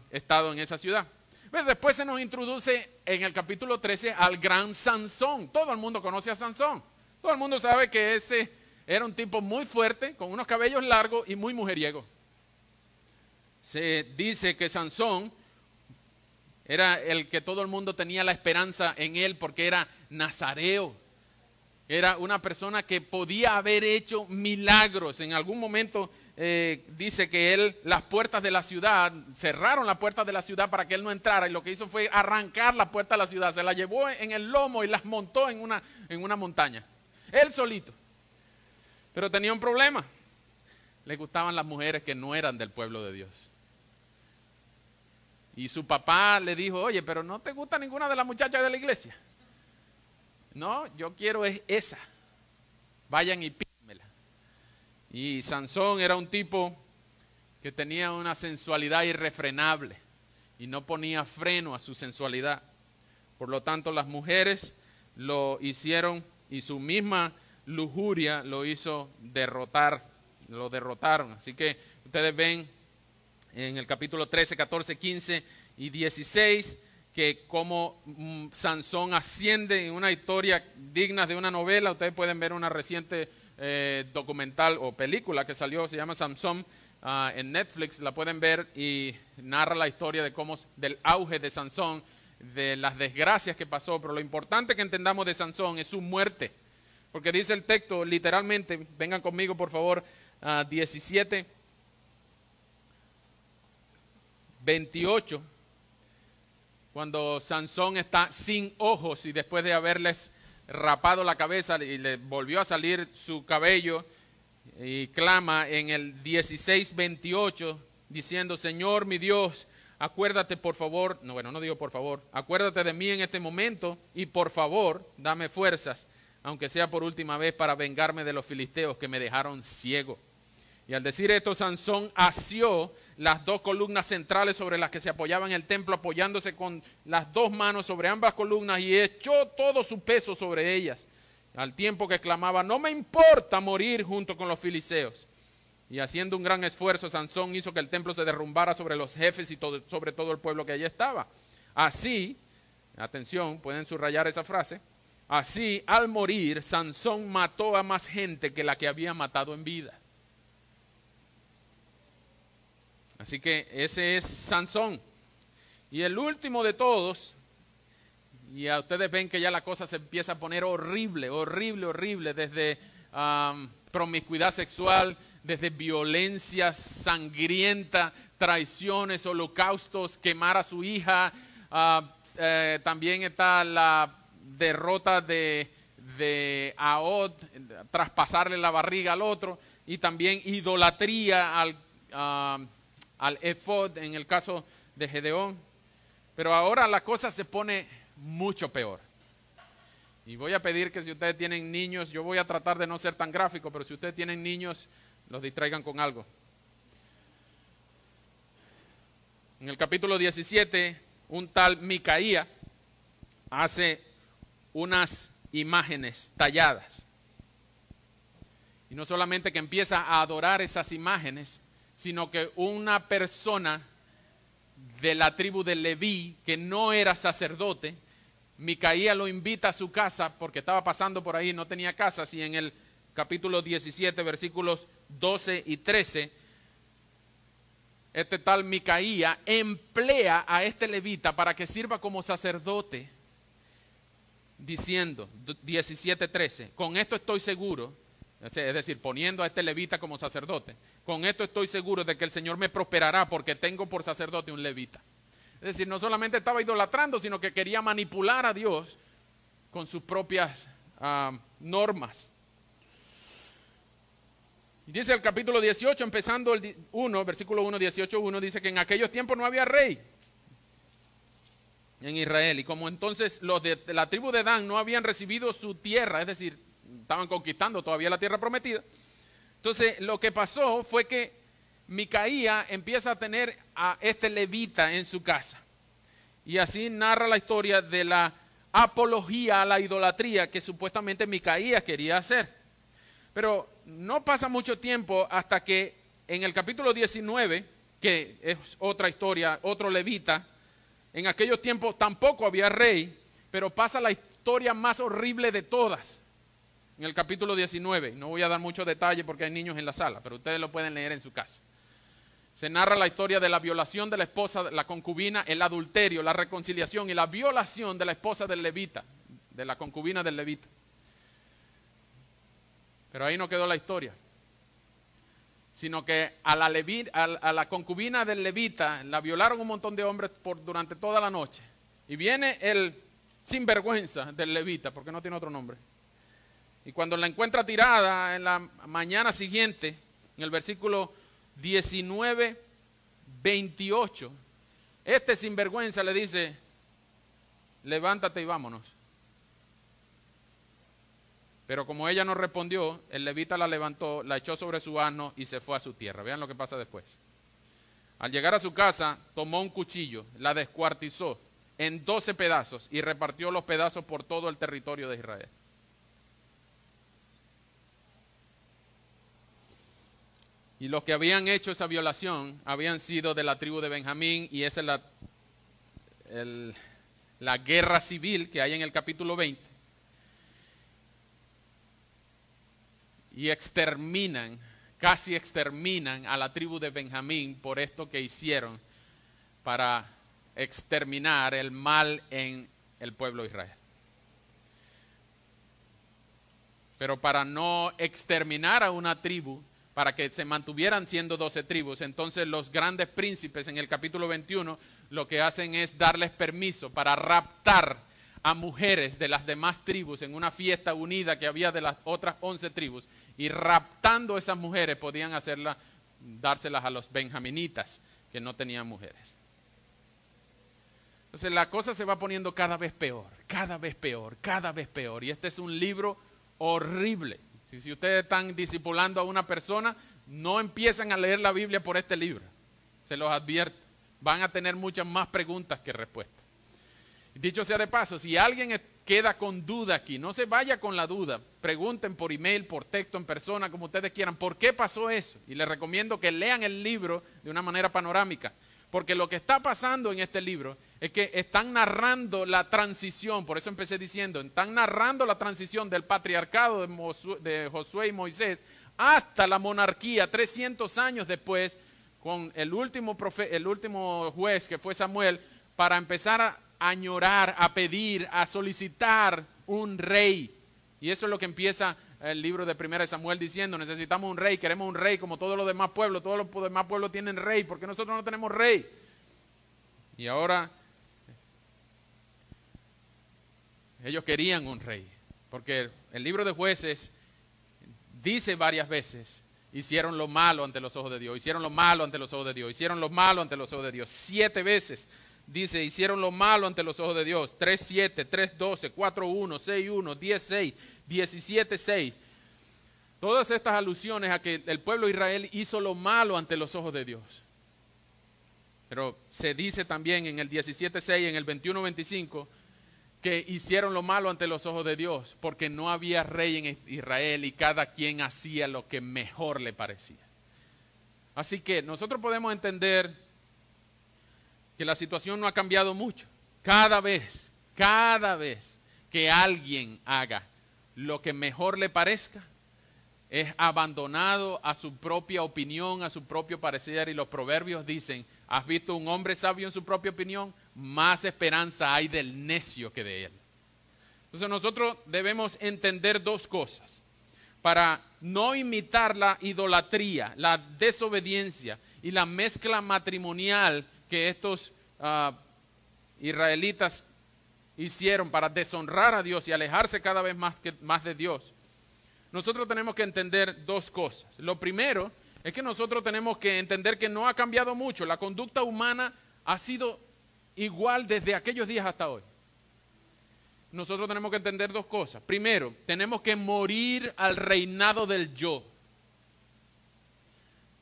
estado en esa ciudad. Pero después se nos introduce en el capítulo 13 al gran Sansón. Todo el mundo conoce a Sansón. Todo el mundo sabe que ese era un tipo muy fuerte, con unos cabellos largos y muy mujeriego. Se dice que Sansón era el que todo el mundo tenía la esperanza en él porque era nazareo. Era una persona que podía haber hecho milagros. En algún momento dice que las puertas de la ciudad, cerraron las puertas de la ciudad para que él no entrara, y lo que hizo fue arrancar las puertas de la ciudad, se las llevó en el lomo y las montó en una montaña, él solito. Pero tenía un problema: le gustaban las mujeres que no eran del pueblo de Dios. Y su papá le dijo: oye, pero ¿no te gusta ninguna de las muchachas de la iglesia? No, yo quiero es esa. Vayan y pídemela. Y Sansón era un tipo que tenía una sensualidad irrefrenable y no ponía freno a su sensualidad. Por lo tanto, las mujeres lo hicieron, y su misma lujuria lo hizo derrotar, lo derrotaron. Así que ustedes ven en el capítulo 13, 14, 15 y 16 que como Sansón asciende en una historia digna de una novela. Ustedes pueden ver una reciente documental o película que salió, se llama Sansón, en Netflix. La pueden ver, y narra la historia de del auge de Sansón, de las desgracias que pasó. Pero lo importante que entendamos de Sansón es su muerte, porque dice el texto literalmente, vengan conmigo por favor, 17, 28, cuando Sansón está sin ojos y después de haberles rapado la cabeza y le volvió a salir su cabello, y clama en el 16:28 diciendo: Señor mi Dios, acuérdate por favor, no digo por favor, acuérdate de mí en este momento y por favor dame fuerzas, aunque sea por última vez, para vengarme de los filisteos que me dejaron ciego. Y al decir esto, Sansón asió las 2 columnas centrales sobre las que se apoyaba en el templo, apoyándose con las 2 manos sobre ambas columnas, y echó todo su peso sobre ellas, al tiempo que clamaba: no me importa morir junto con los filisteos. Y haciendo un gran esfuerzo, Sansón hizo que el templo se derrumbara sobre los jefes y sobre todo el pueblo que allí estaba. Así, atención, pueden subrayar esa frase: así, al morir, Sansón mató a más gente que la que había matado en vida. Así que ese es Sansón. Y el último de todos, y a ustedes ven que ya la cosa se empieza a poner horrible, horrible, horrible, desde promiscuidad sexual, desde violencia sangrienta, traiciones, holocaustos, quemar a su hija. También está la derrota de Ahod, traspasarle la barriga al otro, y también idolatría al efod en el caso de Gedeón. Pero ahora la cosa se pone mucho peor. Y voy a pedir que si ustedes tienen niños, yo voy a tratar de no ser tan gráfico, pero si ustedes tienen niños, los distraigan con algo. En el capítulo 17 un tal Micaía hace unas imágenes talladas. Y no solamente que empieza a adorar esas imágenes, sino que una persona de la tribu de Leví, que no era sacerdote, Micaía lo invita a su casa porque estaba pasando por ahí, no tenía casa, y en el capítulo 17, versículos 12 y 13, este tal Micaía emplea a este levita para que sirva como sacerdote, diciendo, 17:13, con esto estoy seguro, es decir, poniendo a este levita como sacerdote, con esto estoy seguro de que el Señor me prosperará porque tengo por sacerdote un levita. Es decir, no solamente estaba idolatrando, sino que quería manipular a Dios con sus propias normas. Y dice el capítulo 18, empezando el 1, versículo 1, 18:1, dice que en aquellos tiempos no había rey en Israel. Y como entonces los de la tribu de Dan no habían recibido su tierra, es decir, estaban conquistando todavía la tierra prometida, entonces lo que pasó fue que Micaía empieza a tener a este levita en su casa. Y así narra la historia de la apología a la idolatría que supuestamente Micaía quería hacer. Pero no pasa mucho tiempo hasta que en el capítulo 19, que es otra historia, otro levita, en aquellos tiempos tampoco había rey, pero pasa la historia más horrible de todas. En el capítulo 19, no voy a dar mucho detalle porque hay niños en la sala, pero ustedes lo pueden leer en su casa. Se narra la historia de la violación de la esposa, la concubina, el adulterio, la reconciliación y la violación de la esposa del levita, de la concubina del levita. Pero ahí no quedó la historia, sino que a la concubina del levita la violaron un montón de hombres durante toda la noche. Y viene el sinvergüenza del levita, porque no tiene otro nombre. Y cuando la encuentra tirada en la mañana siguiente, en el versículo 19, 28, este sinvergüenza le dice, levántate y vámonos. Pero como ella no respondió, el levita la levantó, la echó sobre su asno y se fue a su tierra. Vean lo que pasa después. Al llegar a su casa, tomó un cuchillo, la descuartizó en 12 pedazos y repartió los pedazos por todo el territorio de Israel. Y los que habían hecho esa violación habían sido de la tribu de Benjamín, y esa es la guerra civil que hay en el capítulo 20. Y casi exterminan a la tribu de Benjamín por esto que hicieron para exterminar el mal en el pueblo de Israel. Pero para no exterminar a una tribu, para que se mantuvieran siendo 12 tribus, entonces los grandes príncipes en el capítulo 21 lo que hacen es darles permiso para raptar a mujeres de las demás tribus en una fiesta unida que había de las otras 11 tribus, y raptando esas mujeres podían dárselas a los benjaminitas que no tenían mujeres. Entonces la cosa se va poniendo cada vez peor, cada vez peor, cada vez peor, y este es un libro horrible. Si ustedes están discipulando a una persona, no empiezan a leer la Biblia por este libro, se los advierto, van a tener muchas más preguntas que respuestas. Dicho sea de paso, si alguien queda con duda aquí, no se vaya con la duda, pregunten por email, por texto, en persona, como ustedes quieran, ¿por qué pasó eso? Y les recomiendo que lean el libro de una manera panorámica, porque lo que está pasando en este libro es que están narrando la transición, por eso empecé diciendo, están narrando la transición del patriarcado de Josué y Moisés hasta la monarquía 300 años después, con el último juez que fue Samuel, para empezar a añorar, a pedir, a solicitar un rey. Y eso es lo que empieza el libro de 1 Samuel diciendo, necesitamos un rey, queremos un rey como todos los demás pueblos tienen rey, ¿por qué nosotros no tenemos rey? Y ahora ellos querían un rey, porque el libro de Jueces dice varias veces, hicieron lo malo ante los ojos de Dios, hicieron lo malo ante los ojos de Dios, hicieron lo malo ante los ojos de Dios. 7 veces dice, hicieron lo malo ante los ojos de Dios. 3:7, 3:12, 4:1, 6:1, 10:6, 17:6. Todas estas alusiones a que el pueblo de Israel hizo lo malo ante los ojos de Dios. Pero se dice también en el 17:6, en el 21:25, que hicieron lo malo ante los ojos de Dios, porque no había rey en Israel y cada quien hacía lo que mejor le parecía. Así que nosotros podemos entender que la situación no ha cambiado mucho. Cada vez que alguien haga lo que mejor le parezca, es abandonado a su propia opinión, a su propio parecer, y los proverbios dicen, ¿has visto un hombre sabio en su propia opinión? Más esperanza hay del necio que de él. Entonces nosotros debemos entender dos cosas para no imitar la idolatría, la desobediencia y la mezcla matrimonial que estos israelitas hicieron para deshonrar a Dios y alejarse cada vez más de Dios. Nosotros tenemos que entender dos cosas. Lo primero es que nosotros tenemos que entender que no ha cambiado mucho. La conducta humana ha sido igual desde aquellos días hasta hoy. Nosotros tenemos que entender dos cosas. Primero, tenemos que morir al reinado del yo.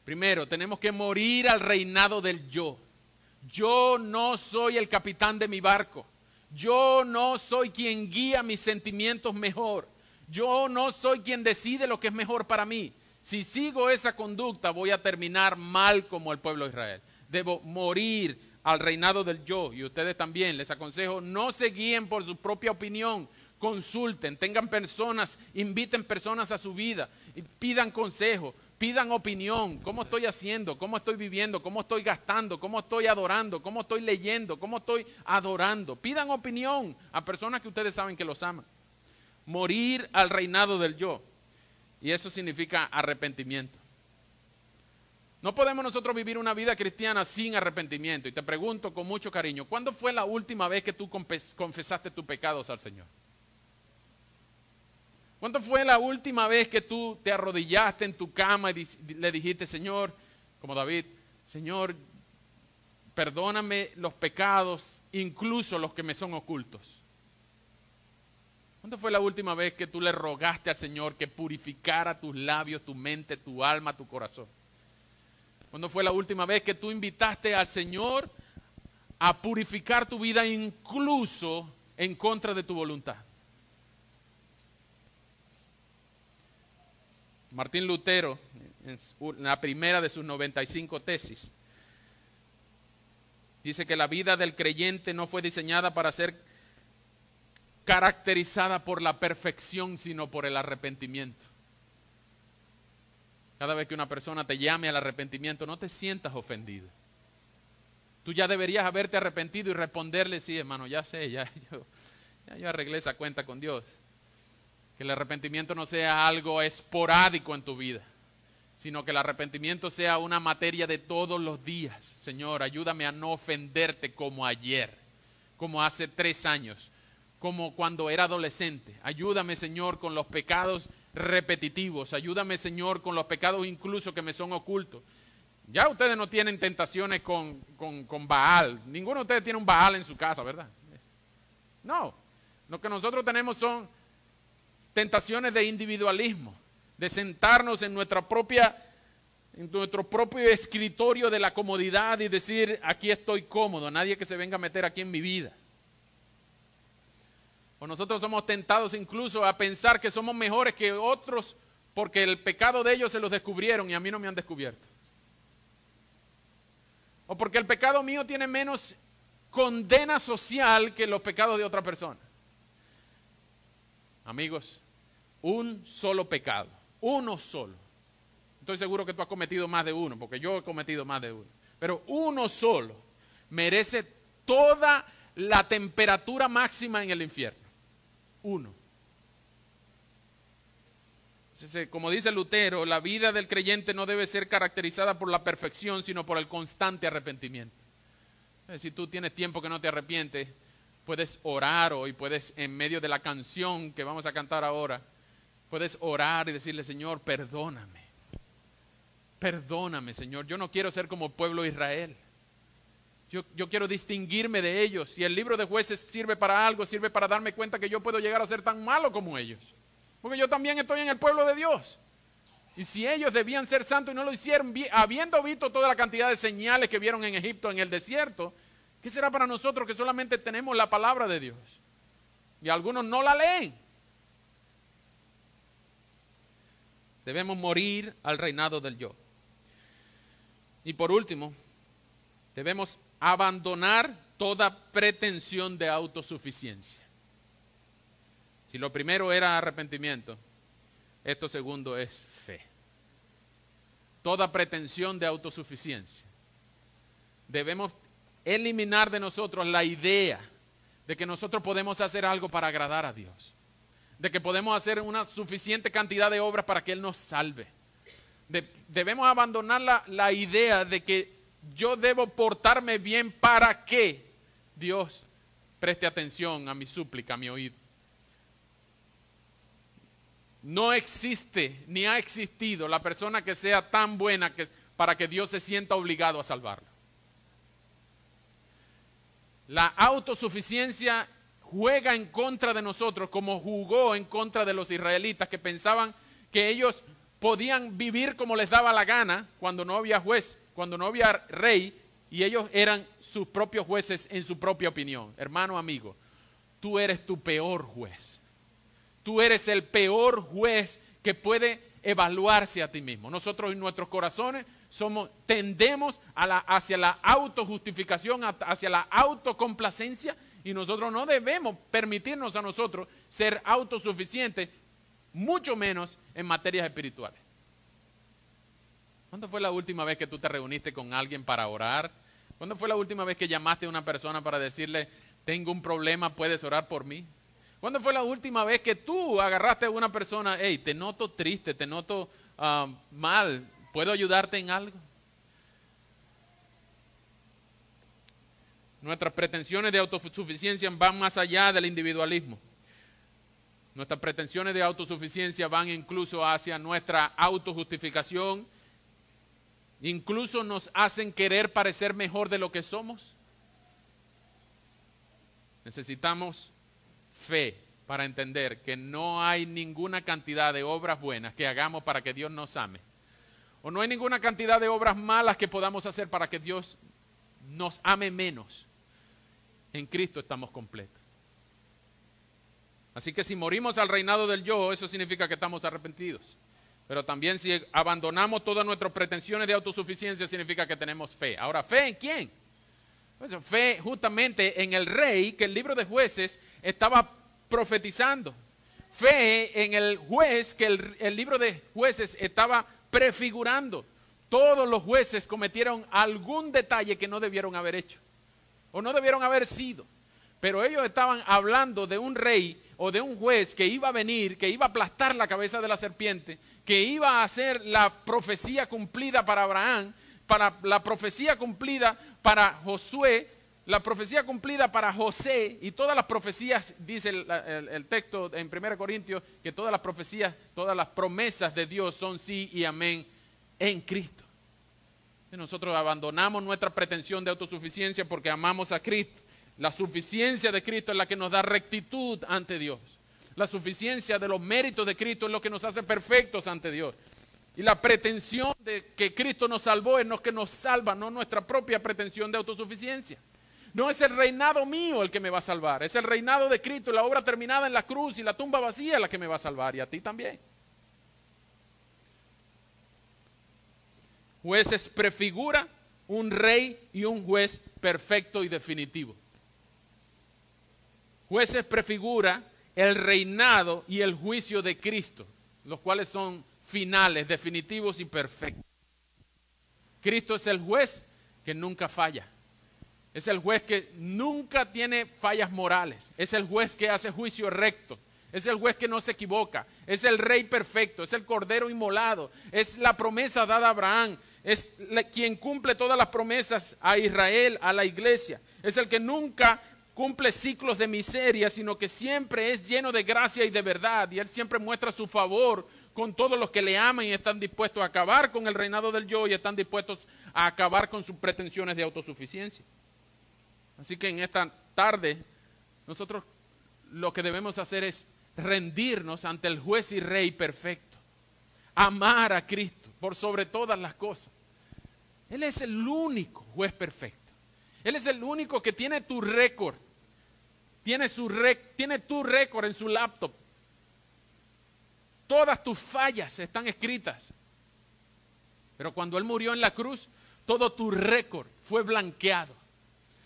Primero, tenemos que morir al reinado del yo. Yo no soy el capitán de mi barco. Yo no soy quien guía mis sentimientos mejor. Yo no soy quien decide lo que es mejor para mí. Si sigo esa conducta, voy a terminar mal como el pueblo de Israel. Debo morir al reinado del yo. Y ustedes también, les aconsejo, no se guíen por su propia opinión. Consulten, tengan personas, inviten personas a su vida, y pidan consejo, pidan opinión. ¿Cómo estoy haciendo? ¿Cómo estoy viviendo? ¿Cómo estoy gastando? ¿Cómo estoy adorando? ¿Cómo estoy leyendo? ¿Cómo estoy adorando? Pidan opinión a personas que ustedes saben que los aman. Morir al reinado del yo. Y eso significa arrepentimiento. No podemos nosotros vivir una vida cristiana sin arrepentimiento. Y te pregunto con mucho cariño, ¿cuándo fue la última vez que tú confesaste tus pecados al Señor? ¿Cuándo fue la última vez que tú te arrodillaste en tu cama y le dijiste, Señor, como David, Señor, perdóname los pecados, incluso los que me son ocultos? ¿Cuándo fue la última vez que tú le rogaste al Señor que purificara tus labios, tu mente, tu alma, tu corazón? ¿Cuándo fue la última vez que tú invitaste al Señor a purificar tu vida incluso en contra de tu voluntad? Martín Lutero, en la primera de sus 95 tesis, dice que la vida del creyente no fue diseñada para ser caracterizada por la perfección, sino por el arrepentimiento. Cada vez que una persona te llame al arrepentimiento, no te sientas ofendido. Tú ya deberías haberte arrepentido y responderle, sí, hermano, ya sé, ya yo arreglé esa cuenta con Dios. Que el arrepentimiento no sea algo esporádico en tu vida, sino que el arrepentimiento sea una materia de todos los días. Señor, ayúdame a no ofenderte como ayer, como hace 3 años, como cuando era adolescente. Ayúdame, Señor, con los pecados repetitivos. Ayúdame, Señor, con los pecados incluso que me son ocultos. Ya ustedes no tienen tentaciones con Baal. Ninguno de ustedes tiene un Baal en su casa, ¿verdad? No. Lo que nosotros tenemos son tentaciones de individualismo, de sentarnos en nuestro propio escritorio de la comodidad y decir, aquí estoy cómodo, nadie que se venga a meter aquí en mi vida. O nosotros somos tentados incluso a pensar que somos mejores que otros porque el pecado de ellos se los descubrieron y a mí no me han descubierto. O porque el pecado mío tiene menos condena social que los pecados de otra persona. Amigos, un solo pecado, uno solo. Estoy seguro que tú has cometido más de uno, porque yo he cometido más de uno. Pero uno solo merece toda la temperatura máxima en el infierno. Uno. Entonces, como dice Lutero, la vida del creyente no debe ser caracterizada por la perfección, sino por el constante arrepentimiento. Si tú tienes tiempo que no te arrepientes, puedes orar hoy, puedes en medio de la canción que vamos a cantar ahora, puedes orar y decirle, Señor, perdóname. Perdóname, Señor. Yo no quiero ser como el pueblo de Israel. Yo quiero distinguirme de ellos. Y el libro de Jueces sirve para algo, sirve para darme cuenta que yo puedo llegar a ser tan malo como ellos. Porque yo también estoy en el pueblo de Dios. Y si ellos debían ser santos y no lo hicieron, habiendo visto toda la cantidad de señales que vieron en Egipto, en el desierto, ¿qué será para nosotros que solamente tenemos la palabra de Dios? Y algunos no la leen. Debemos morir al reinado del yo. Y por último, debemos abandonar toda pretensión de autosuficiencia. Si lo primero era arrepentimiento, esto segundo es fe. Toda pretensión de autosuficiencia. Debemos eliminar de nosotros la idea de que nosotros podemos hacer algo para agradar a Dios. De que podemos hacer una suficiente cantidad de obras para que Él nos salve. Debemos abandonar la idea de que yo debo portarme bien para que Dios preste atención a mi súplica, a mi oído. No existe ni ha existido la persona que sea tan buena para que Dios se sienta obligado a salvarla. La autosuficiencia juega en contra de nosotros como jugó en contra de los israelitas que pensaban que ellos podían vivir como les daba la gana cuando no había juez, cuando no había rey y ellos eran sus propios jueces en su propia opinión. Hermano, amigo, tú eres tu peor juez. Tú eres el peor juez que puede evaluarse a ti mismo. Nosotros en nuestros corazones tendemos hacia la autojustificación, hacia la autocomplacencia, y nosotros no debemos permitirnos a nosotros ser autosuficientes, mucho menos en materias espirituales. ¿Cuándo fue la última vez que tú te reuniste con alguien para orar? ¿Cuándo fue la última vez que llamaste a una persona para decirle, tengo un problema, puedes orar por mí? ¿Cuándo fue la última vez que tú agarraste a una persona, hey, te noto triste, te noto mal, ¿puedo ayudarte en algo? Nuestras pretensiones de autosuficiencia van más allá del individualismo. Nuestras pretensiones de autosuficiencia van incluso hacia nuestra autojustificación. Incluso nos hacen querer parecer mejor de lo que somos. Necesitamos fe para entender que no hay ninguna cantidad de obras buenas que hagamos para que Dios nos ame. O no hay ninguna cantidad de obras malas que podamos hacer para que Dios nos ame menos. En Cristo estamos completos. Así que si morimos al reinado del yo, eso significa que estamos arrepentidos. Pero también si abandonamos todas nuestras pretensiones de autosuficiencia, significa que tenemos fe. Ahora, ¿fe en quién? Pues fe justamente en el rey que el libro de Jueces estaba profetizando. Fe en el juez que el libro de Jueces estaba prefigurando. Todos los jueces cometieron algún detalle que no debieron haber hecho o no debieron haber sido. Pero ellos estaban hablando de un rey o de un juez que iba a venir, que iba a aplastar la cabeza de la serpiente, que iba a hacer la profecía cumplida para Abraham, para la profecía cumplida para Josué, la profecía cumplida para José, y todas las profecías, dice el texto en 1 Corintios, que todas las profecías, todas las promesas de Dios son sí y amén en Cristo. Nosotros abandonamos nuestra pretensión de autosuficiencia porque amamos a Cristo. La suficiencia de Cristo es la que nos da rectitud ante Dios. La suficiencia de los méritos de Cristo es lo que nos hace perfectos ante Dios. Y la pretensión de que Cristo nos salvó es lo que nos salva, no nuestra propia pretensión de autosuficiencia. No es el reinado mío el que me va a salvar, es el reinado de Cristo, la obra terminada en la cruz y la tumba vacía la que me va a salvar, y a ti también. Jueces prefigura un rey y un juez perfecto y definitivo. Jueces prefigura el reinado y el juicio de Cristo, los cuales son finales, definitivos y perfectos. Cristo es el juez que nunca falla. Es el juez que nunca tiene fallas morales. Es el juez que hace juicio recto. Es el juez que no se equivoca. Es el rey perfecto. Es el cordero inmolado. Es la promesa dada a Abraham. Es quien cumple todas las promesas a Israel, a la iglesia. Es el que nunca cumple ciclos de miseria, sino que siempre es lleno de gracia y de verdad. Y Él siempre muestra su favor con todos los que le aman y están dispuestos a acabar con el reinado del yo y están dispuestos a acabar con sus pretensiones de autosuficiencia. Así que en esta tarde nosotros lo que debemos hacer es rendirnos ante el juez y rey perfecto. amar a Cristo por sobre todas las cosas. Él es el único juez perfecto. Él es el único que tiene tu récord. Tiene tu récord en su laptop. Todas tus fallas están escritas. Pero cuando Él murió en la cruz, todo tu récord fue blanqueado.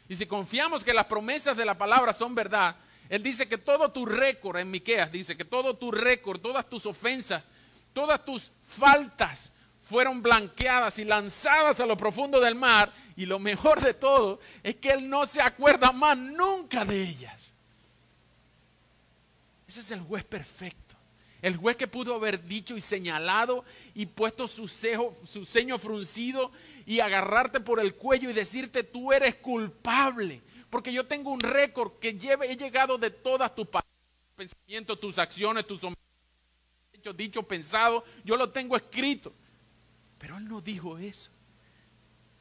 Y si confiamos que las promesas de la palabra son verdad, Él dice que todo tu récord, en Miqueas dice que todo tu récord, todas tus ofensas, todas tus faltas fueron blanqueadas y lanzadas a lo profundo del mar. Y lo mejor de todo es que Él no se acuerda más nunca de ellas. Ese es el juez perfecto. El juez que pudo haber dicho y señalado y puesto su ceño fruncido y agarrarte por el cuello y decirte: tú eres culpable, porque yo tengo un récord que he llegado de todas tus pensamientos, tus acciones, tus hechos, dicho, pensado, yo lo tengo escrito. Pero Él no dijo eso.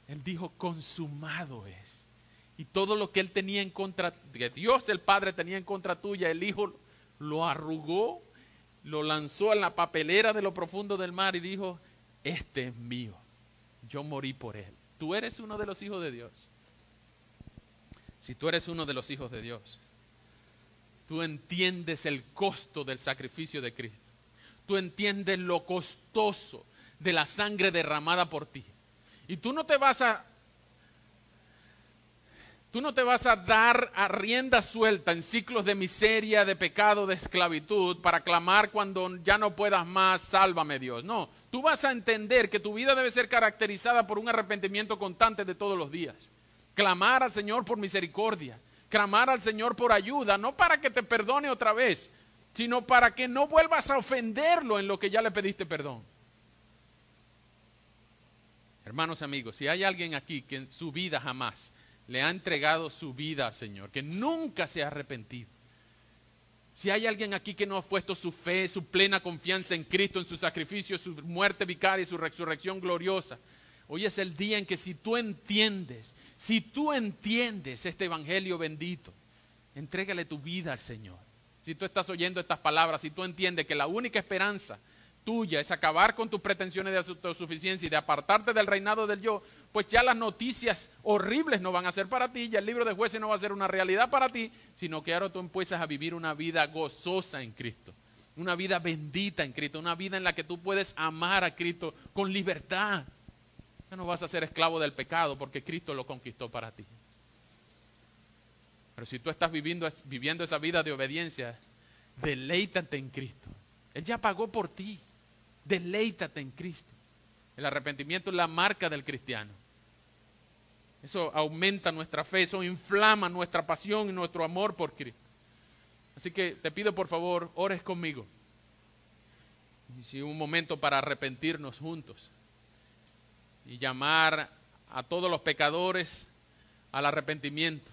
Él dijo: consumado es. Y todo lo que Él tenía en contra, que Dios el Padre tenía en contra tuya, el Hijo lo arrugó, lo lanzó en la papelera de lo profundo del mar y dijo: este es mío, yo morí por Él. Tú eres uno de los hijos de Dios. Si tú eres uno de los hijos de Dios, tú entiendes el costo del sacrificio de Cristo. Tú entiendes lo costoso de la sangre derramada por ti. Y tú no te vas a dar a rienda suelta en ciclos de miseria, de pecado, de esclavitud, para clamar cuando ya no puedas más: sálvame Dios. No, tú vas a entender que tu vida debe ser caracterizada por un arrepentimiento constante de todos los días. Clamar al Señor por misericordia, clamar al Señor por ayuda, no para que te perdone otra vez, sino para que no vuelvas a ofenderlo en lo que ya le pediste perdón. Hermanos, amigos, si hay alguien aquí que en su vida jamás le ha entregado su vida al Señor, que nunca se ha arrepentido, si hay alguien aquí que no ha puesto su fe, su plena confianza en Cristo, en su sacrificio, su muerte vicaria y su resurrección gloriosa, hoy es el día en que si tú entiendes este evangelio bendito, entrégale tu vida al Señor. Si tú estás oyendo estas palabras, si tú entiendes que la única esperanza tuya es acabar con tus pretensiones de autosuficiencia y de apartarte del reinado del yo, pues ya las noticias horribles no van a ser para ti, ya el libro de Jueces no va a ser una realidad para ti, sino que ahora tú empiezas a vivir una vida gozosa en Cristo, una vida bendita en Cristo, una vida en la que tú puedes amar a Cristo con libertad. Ya no vas a ser esclavo del pecado porque Cristo lo conquistó para ti. Pero si tú estás viviendo esa vida de obediencia, deleítate en Cristo. Él ya pagó por ti. Deleítate en Cristo. El arrepentimiento es la marca del cristiano. Eso aumenta nuestra fe, eso inflama nuestra pasión y nuestro amor por Cristo. Así que te pido, por favor, ores conmigo. Y si un momento para arrepentirnos juntos y llamar a todos los pecadores al arrepentimiento.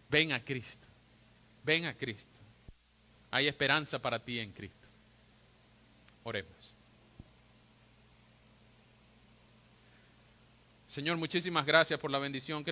Ven a Cristo. Ven a Cristo. Hay esperanza para ti en Cristo. Oremos. Señor, muchísimas gracias por la bendición que